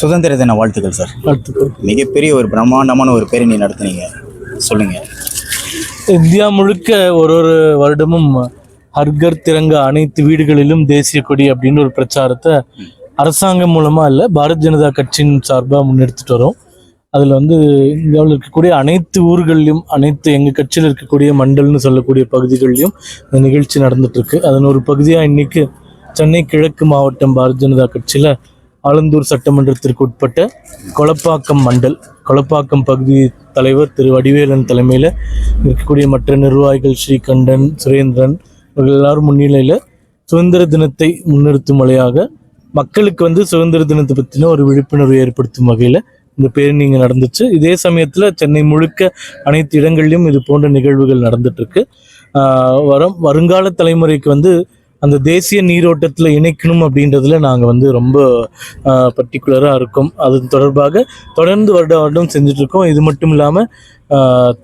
சுதந்திர தின வாழ்த்துக்கள் சார். வாழ்த்துக்கள். மிகப்பெரிய ஒரு பிரம்மாண்டமான ஒரு பேரணி நடத்துனீங்க, சொல்லுங்க. இந்தியா முழுக்க ஒரு வருடமும் ஹர்கர் திரங்கா அனைத்து வீடுகளிலும் தேசிய கொடி அப்படின்னு ஒரு பிரச்சாரத்தை அரசாங்கம் மூலமாக இல்லை, பாரத் ஜனதா கட்சியின் சார்பாக முன்னெடுத்துட்டு வரோம். அதில் இந்தியாவில் இருக்கக்கூடிய அனைத்து ஊர்கள்லையும், அனைத்து எங்கள் கட்சியில் இருக்கக்கூடிய மண்டல்னு சொல்லக்கூடிய பகுதிகள்லையும் இந்த நிகழ்ச்சி நடந்துகிட்ருக்கு. அதன் ஒரு பகுதியாக இன்றைக்கி சென்னை கிழக்கு மாவட்டம் பாரத் ஜனதா கட்சியில் ஆலந்தூர் சட்டமன்றத்திற்கு உட்பட்ட கொளப்பாக்கம் மண்டல், கொளப்பாக்கம் பகுதி தலைவர் திரு வடிவேலன் தலைமையில் இருக்கக்கூடிய மற்ற நிர்வாகிகள் ஸ்ரீகண்டன், சுரேந்திரன் இவர்கள் எல்லாரும் முன்னிலையில் சுதந்திர தினத்தை முன்னிறுத்தும் வழியாக மக்களுக்கு சுதந்திர தினத்தை பற்றின ஒரு விழிப்புணர்வு ஏற்படுத்தும் வகையில் இந்த பேரணி இங்கே நடந்துச்சு. இதே சமயத்தில் சென்னை முழுக்க அனைத்து இடங்கள்லையும் இது போன்ற நிகழ்வுகள் நடந்துட்டுருக்கு. வருங்கால தலைமுறைக்கு அந்த தேசிய நீரோட்டத்தில் இணைக்கணும் அப்படின்றதுல நாங்கள் ரொம்ப பர்டிகுலராக இருக்கோம். அது தொடர்பாக தொடர்ந்து வருடம் செஞ்சிட்ருக்கோம். இது மட்டும் இல்லாமல்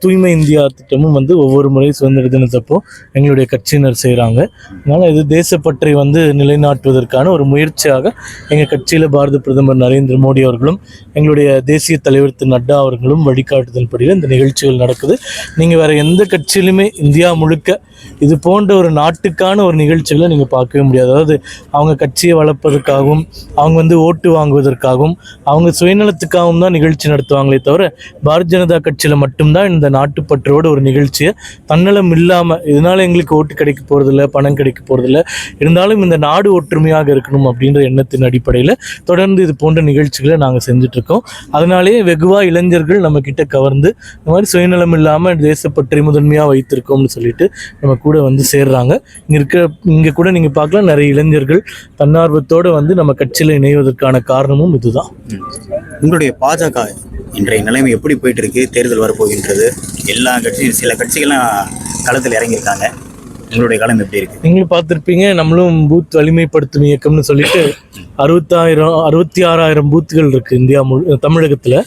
தூய்மை இந்தியா திட்டமும் ஒவ்வொரு முறை சுதந்திர தினத்தப்போ எங்களுடைய கட்சியினர் செய்கிறாங்க. அதனால் இது தேசப்பற்றை நிலைநாட்டுவதற்கான ஒரு முயற்சியாக எங்கள் கட்சியில் பாரத பிரதமர் நரேந்திர மோடி அவர்களும் எங்களுடைய தேசிய தலைவர் திரு நட்டா அவர்களும் வழிகாட்டுதல் படியில் இந்த நிகழ்ச்சிகள் நடக்குது. நீங்கள் வேறு எந்த கட்சியிலுமே இந்தியா முழுக்க இது போன்ற ஒரு நாட்டுக்கான ஒரு நிகழ்ச்சிகளை நீங்கள் பார்க்கவே முடியாது. அதாவது அவங்க கட்சியை வளர்ப்பதற்காகவும், அவங்க ஓட்டு வாங்குவதற்காகவும், அவங்க சுயநலத்துக்காகவும் தான் நிகழ்ச்சி நடத்துவாங்களே தவிர பாரத் ஜனதா கட்சியில் மட்டும்தான் இந்த நாட்டுப்பற்றோட ஒரு நிகழ்ச்சியை தன்னலம் இல்லாமல், இதனால் எங்களுக்கு ஓட்டு கிடைக்க போகிறதில்ல, பணம் கிடைக்க போகிறதில்ல, இருந்தாலும் இந்த நாடு ஒற்றுமையாக இருக்கணும் அப்படின்ற எண்ணத்தின் அடிப்படையில் தொடர்ந்து இது போன்ற நிகழ்ச்சிகளை நாங்கள் செஞ்சிட்ருக்கோம். அதனாலேயே வெகுவாக இளைஞர்கள் நம்ம கிட்ட கவர்ந்து இந்த மாதிரி சுயநலம் இல்லாமல் தேசப்பற்றை முதன்மையாக வைத்திருக்கோம்னு சொல்லிட்டு நம்ம கூட சேர்றாங்க. இங்கே கூட நீங்கள் பார்க்கலாம், நிறைய இளைஞர்கள் தன்னார்வத்தோடு நம்ம கட்சியில் இணைவதற்கான காரணமும் இதுதான். உங்களுடைய பாஜக இன்றைய நிலைமை எப்படி போயிட்டு இருக்கு? தேர்தல் வரப்போகின்றது. எல்லா கட்சியும், சில கட்சிகள்லாம் களத்தில் இறங்கியிருக்காங்க. உங்களுடைய காலம் எப்படி இருக்கு? நீங்களும் பார்த்துருப்பீங்க, நம்மளும் பூத் வலிமைப்படுத்தும் இயக்கம்னு சொல்லிட்டு 66,000 பூத்துகள் இருக்குது இந்தியா தமிழகத்தில்.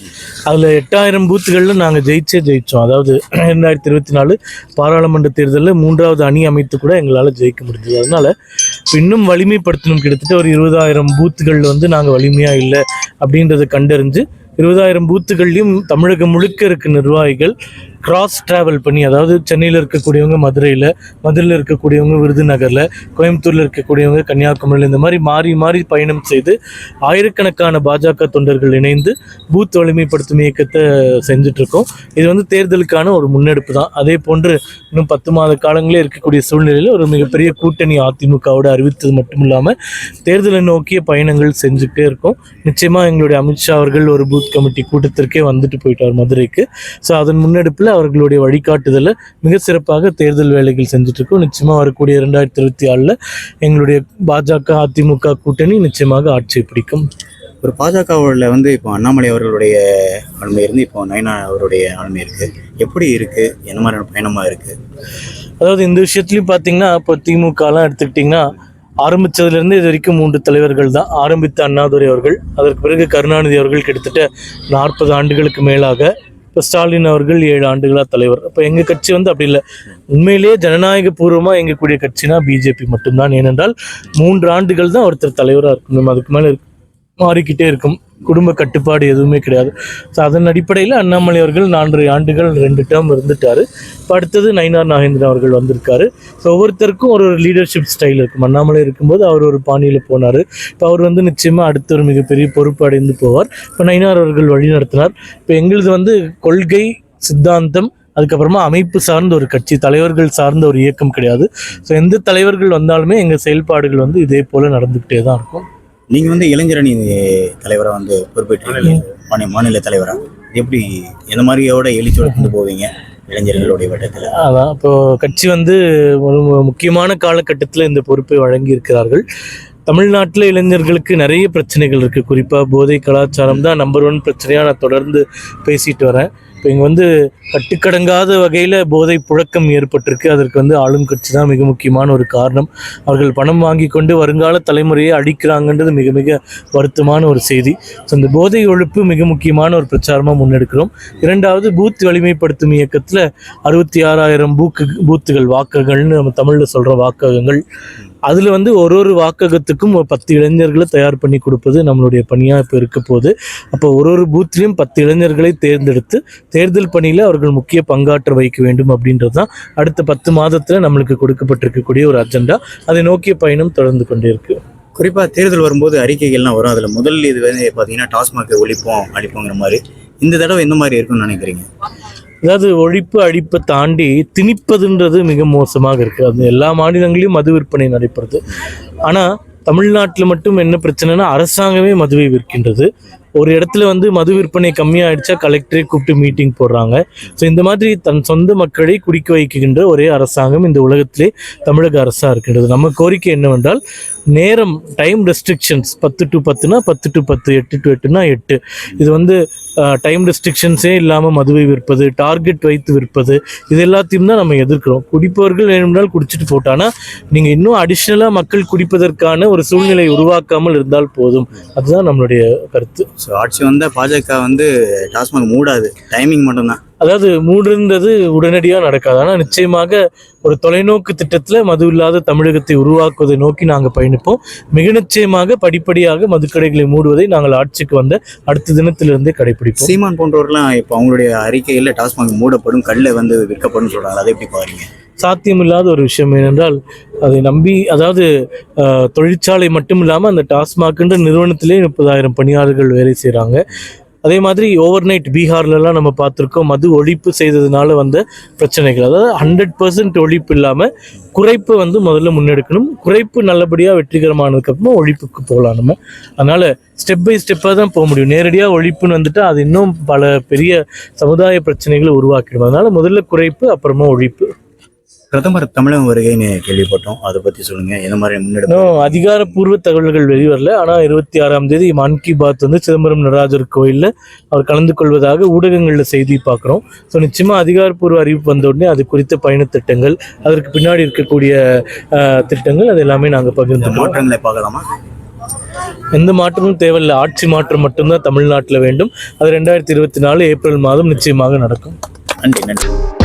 அதில் 8,000 பூத்துகளில் நாங்கள் ஜெயிச்சோம். அதாவது 2024 பாராளுமன்ற தேர்தலில் 3வது அணி அமைத்து கூட எங்களால் ஜெயிக்க முடிஞ்சது. அதனால் இன்னும் வலிமைப்படுத்தணும். கிட்டத்தட்ட ஒரு 20,000 பூத்துகள் நாங்கள் வலிமையாக இல்லை அப்படின்றத கண்டறிஞ்சு 20,000 பூத்துகள்லையும் தமிழகம் முழுக்க இருக்க நிர்வாகிகள் கிராஸ் ட்ராவல் பண்ணி, அதாவது சென்னையில் இருக்கக்கூடியவங்க மதுரையில் இருக்கக்கூடியவங்க விருதுநகரில், கோயம்புத்தூரில் இருக்கக்கூடியவங்க கன்னியாகுமரியில், இந்த மாதிரி மாறி மாறி பயணம் செய்து ஆயிரக்கணக்கான பாஜக தொண்டர்கள் இணைந்து பூத் வலிமைப்படுத்தும் இயக்கத்தை செஞ்சிட்ருக்கோம். இது தேர்தலுக்கான ஒரு முன்னெடுப்பு தான். அதே போன்று இன்னும் 10 மாத காலங்களே இருக்கக்கூடிய சூழ்நிலையில் ஒரு மிகப்பெரிய கூட்டணி அதிமுகவோடு அறிவித்தது மட்டும் இல்லாமல் தேர்தலை நோக்கிய பயணங்கள் செஞ்சுக்கிட்டே இருக்கோம். நிச்சயமாக எங்களுடைய அமித்ஷா அவர்கள் ஒரு பூத் கமிட்டி கூட்டத்திற்கே போயிட்டார் மதுரைக்கு. ஸோ அதன் முன்னெடுப்பில் அவர்களுடைய வழிகாட்டுதல மிக சிறப்பாக தேர்தல் வேலைகள் செஞ்சுட்ருக்கோம். நிச்சயமாக வரக்கூடிய 2024 எங்களுடைய பாஜக அதிமுக கூட்டணி நிச்சயமாக ஆட்சியை பிடிக்கும். ஒரு பாஜகவில் இப்போ அண்ணாமலை அவர்களுடைய ஆளுமை இருந்து இப்போ நயனா அவருடைய ஆளுமை இருக்குது. எப்படி இருக்குது? என்ன மாதிரியான பயணமாக இருக்குது? அதாவது இந்த விஷயத்துலையும் பார்த்தீங்கன்னா, இப்போ திமுகலாம் எடுத்துக்கிட்டிங்கன்னா, ஆரம்பித்ததுலேருந்து இது வரைக்கும் 3 தலைவர்கள் தான். ஆரம்பித்த அண்ணாதுரை அவர்கள், அதற்கு பிறகு கருணாநிதி அவர்கள் கிட்டத்தட்ட 40 ஆண்டுகளுக்கு மேலாக, இப்போ ஸ்டாலின் அவர்கள் 7 ஆண்டுகளாக தலைவர். இப்போ எங்கள் கட்சி அப்படி இல்லை. உண்மையிலேயே ஜனநாயக பூர்வமாக எங்கக்கூடிய கட்சினா பிஜேபி மட்டும்தான். ஏனென்றால் 3 ஆண்டுகள் தான் ஒருத்தர் தலைவராக இருக்கணும், அதுக்கு மேலே மாறிக்கிட்டே இருக்கும். குடும்ப கட்டுப்பாடு எதுவுமே கிடையாது. ஸோ அதன் அடிப்படையில் அண்ணாமலை அவர்கள் 4 ஆண்டுகள் 2 டேர்ம் இருந்துட்டார். இப்போ அடுத்தது நயினார் நாகேந்திரன் அவர்கள் வந்திருக்காரு. ஸோ ஒவ்வொருத்தருக்கும் ஒரு லீடர்ஷிப் ஸ்டைல் இருக்கும். அண்ணாமலை இருக்கும்போது அவர் ஒரு பாணியில் போனார். இப்போ அவர் நிச்சயமாக அடுத்த ஒரு மிகப்பெரிய பொறுப்பு அடைந்து போவார். இப்போ நயினார் அவர்கள் வழி நடத்தினார். இப்போ எங்களது கொள்கை, சித்தாந்தம், அதுக்கப்புறமா அமைப்பு சார்ந்த ஒரு கட்சி, தலைவர்கள் சார்ந்த ஒரு இயக்கம் கிடையாது. ஸோ எந்த தலைவர்கள் வந்தாலுமே எங்கள் செயல்பாடுகள் இதே போல் நடந்துக்கிட்டே தான் இருக்கும். நீங்கள் இளைஞரணி தலைவராக பொறுப்பேற்று மாநில தலைவராக எப்படி, எந்த மாதிரியோட எழுச்சியோட கொண்டு போவீங்க இளைஞர்களுடைய வட்டத்தில்? அதான் இப்போ கட்சி ஒரு முக்கியமான காலகட்டத்தில் இந்த பொறுப்பை வழங்கி இருக்கிறார்கள். தமிழ்நாட்டில் இளைஞர்களுக்கு நிறைய பிரச்சனைகள் இருக்குது. குறிப்பாக போதை கலாச்சாரம் தான் நம்பர் 1 பிரச்சனையாக நான் தொடர்ந்து பேசிட்டு வரேன். இப்போ இங்கே கட்டுக்கடங்காத வகையில் போதை புழக்கம் ஏற்பட்டிருக்கு. அதற்கு ஆளும் கட்சி தான் மிக முக்கியமான ஒரு காரணம். அவர்கள் பணம் வாங்கி கொண்டு வருங்கால தலைமுறையை அடிக்கிறாங்கன்றது மிக மிக வருத்தமான ஒரு செய்தி. ஸோ இந்த போதை ஒழிப்பு மிக முக்கியமான ஒரு பிரச்சாரமாக முன்னெடுக்கிறோம். 2வது பூத் வலிமைப்படுத்தும் இயக்கத்தில் 66,000 பூத்துகள், வாக்ககங்கள்னு நம்ம தமிழில் சொல்கிற வாக்ககங்கள், அதில் வந்து ஒரு வாக்ககத்துக்கும் ஒரு 10 இளைஞர்களை தயார் பண்ணி கொடுப்பது நம்மளுடைய பணியாக இப்போ இருக்க போகுது. அப்போ ஒரு பூத்லேயும் 10 இளைஞர்களை தேர்ந்தெடுத்து தேர்தல் பணியில் அவர்கள் முக்கிய பங்காற்ற வைக்க வேண்டும் அப்படின்றது தான் அடுத்த 10 மாதத்தில் நம்மளுக்கு கொடுக்கப்பட்டிருக்கக்கூடிய ஒரு அஜெண்டா. அதை நோக்கிய பயணம் தொடர்ந்து கொண்டே இருக்கு. குறிப்பாக தேர்தல் வரும்போது அறிக்கைகள்லாம் வரும். அதில் முதல் இது வந்து பார்த்தீங்கன்னா டாஸ்மாக் அழிப்போங்கிற மாதிரி. இந்த தடவை எந்த மாதிரி இருக்குன்னு நினைக்கிறீங்க? அதாவது ஒழிப்பு அழிப்பை தாண்டி திணிப்பதுன்றது மிக மோசமாக இருக்குது. அது எல்லா மாநிலங்களிலும் மது விற்பனை நடைபெறுது. ஆனால் தமிழ்நாட்டில் மட்டும் என்ன பிரச்சனைனா அரசாங்கமே மதுவை விற்கின்றது. ஒரு இடத்துல வந்து மது விற்பனை கம்மியாகிடுச்சா கலெக்டரே கூப்பிட்டு மீட்டிங் போடுறாங்க. ஸோ இந்த மாதிரி தன் சொந்த மக்களை குடிக்க வைக்கின்ற ஒரே அரசாங்கம் இந்த உலகத்திலே தமிழக அரசாக இருக்கின்றது. நம்ம கோரிக்கை என்னவென்றால் நேரம் time restrictions 10 to 10னா 10 to 10, 8 to 8னா 8. இது வந்து டைம் ரெஸ்ட்ரிக்ஷன்ஸே இல்லாமல் மதுவை விற்பது, டார்கெட் வைத்து விற்பது, இது எல்லாத்தையும் தான் நம்ம எதிர்க்கிறோம். குடிப்பவர்கள் வேணும்னால் குடிச்சிட்டு போட்டானா நீங்கள் இன்னும் அடிஷ்னலாக மக்கள் குடிப்பதற்கான ஒரு சூழ்நிலை உருவாக்காமல் இருந்தால் போதும். அதுதான் நம்மளுடைய கருத்து. ஸோ ஆட்சி வந்தால் பாஜக வந்து டாஸ்மாக் மூடாது, டைமிங் மட்டும்தான். அதாவது மூடுன்றது உடனடியாக நடக்காது. ஆனால் நிச்சயமாக ஒரு தொலைநோக்கு திட்டத்தில் மது இல்லாத தமிழகத்தை உருவாக்குவதை நோக்கி நாங்கள் பயணிப்போம். மிக நிச்சயமாக படிப்படியாக மதுக்கடைகளை மூடுவதை நாங்கள் ஆட்சிக்கு வந்த அடுத்த தினத்திலிருந்தே கடைபிடிப்போம். சீமான் போன்றவர்கள்லாம் இப்போ அவங்களுடைய அறிக்கையில் டாஸ்மாக் மூடப்படும், கல்லை வந்து விற்கப்படும் சொல்கிறாங்க. அதை எப்படி பாருங்க? சாத்தியமில்லாத ஒரு விஷயம். ஏனென்றால் அதை நம்பி, அதாவது தொழிற்சாலை மட்டும் இல்லாமல் அந்த டாஸ்மாக்ன்ற நிறுவனத்திலே 30,000 பணியாளர்கள் வேலை செய்கிறாங்க. அதே மாதிரி ஓவர் நைட் பீகார்லலாம் நம்ம பார்த்துருக்கோம் மது ஒழிப்பு செய்ததுனால வந்த பிரச்சனைகள். அதாவது 100% ஒழிப்பு இல்லாமல் குறைப்பு வந்து முதல்ல முன்னெடுக்கணும். குறைப்பு நல்லபடியாக வெற்றிகரமானதுக்கப்புறமா ஒழிப்புக்கு போகலாம் நம்ம. அதனால் ஸ்டெப் பை ஸ்டெப்பாக தான் போக முடியும். நேரடியாக ஒழிப்புன்னு வந்துட்டு அது இன்னும் பல பெரிய சமுதாய பிரச்சனைகளை உருவாக்கிடும். அதனால் முதல்ல குறைப்பு, அப்புறமா ஒழிப்பு. பிரதமர் தமிழகம் வருகைன்னு கேள்விப்பட்டோம், அதை பற்றி சொல்லுங்கள். எந்த மாதிரி முன்னெடுப்பு? அதிகாரப்பூர்வ தகவல்கள் வெளிவரல. ஆனால் 26ஆம் தேதி மன் கி பாத் வந்து சிதம்பரம் நடராஜர் கோயிலில் அவர் கலந்து கொள்வதாக ஊடகங்களில் செய்தி பார்க்குறோம். ஸோ நிச்சயமாக அதிகாரப்பூர்வ அறிவிப்பு வந்த உடனே அது குறித்த பயணத் திட்டங்கள், அதற்கு பின்னாடி இருக்கக்கூடிய திட்டங்கள், அது எல்லாமே நாங்கள் பகிர்ந்து மாற்றங்களை பார்க்கலாமா? எந்த மாற்றமும் தேவையில்லை. ஆட்சி மாற்றம் மட்டும்தான் தமிழ்நாட்டில் வேண்டும். அது 2024 ஏப்ரல் மாதம் நிச்சயமாக நடக்கும். நன்றி.